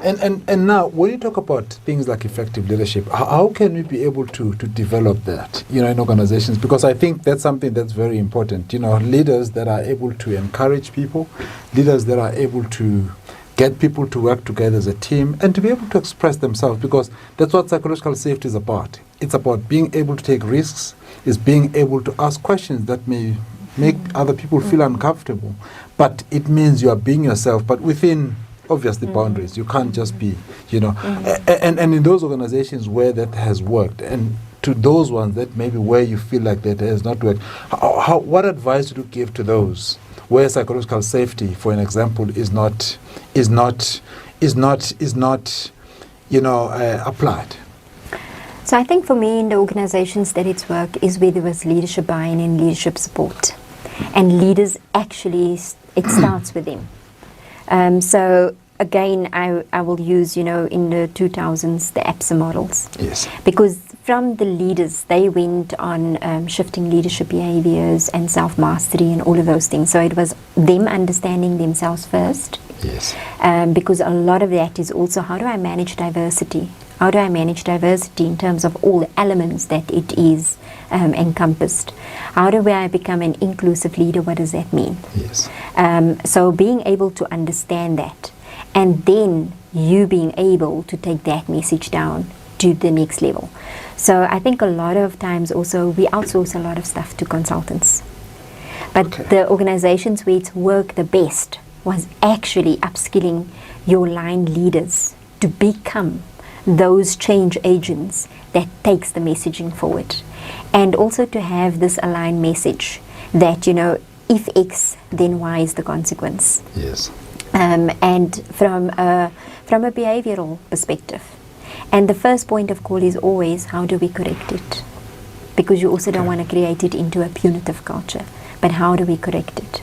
And now, when you talk about things like effective leadership, how can we be able to develop that, in organizations? Because I think that's something that's very important. Leaders that are able to encourage people, leaders that are able to get people to work together as a team and to be able to express themselves, because that's what psychological safety is about. It's about being able to take risks, is being able to ask questions that may make other people feel uncomfortable. But it means you are being yourself, but within obviously boundaries. You can't just be, and in those organizations where that has worked, and to those ones that maybe where you feel like that has not worked, what advice would you give to those where psychological safety, for an example, is not applied? So I think for me, in the organizations that it's worked is where there was leadership buy-in and leadership support. And leaders actually, it starts with them. So again, I will use, in the 2000s, the APSA models. Yes. Because from the leaders, they went on shifting leadership behaviors and self-mastery and all of those things. So it was them understanding themselves first. Yes. Because a lot of that is also, how do I manage diversity? How do I manage diversity in terms of all the elements that it is encompassed? How do I become an inclusive leader? What does that mean? Yes. So being able to understand that, and then you being able to take that message down to the next level. So I think a lot of times also we outsource a lot of stuff to consultants. But the organizations where it's worked the best was actually upskilling your line leaders to become those change agents that takes the messaging forward. And also to have this aligned message that, if X, then Y is the consequence. Yes. And from a behavioral perspective. And the first point of call is always, how do we correct it? Because you also don't want to create it into a punitive culture. But how do we correct it?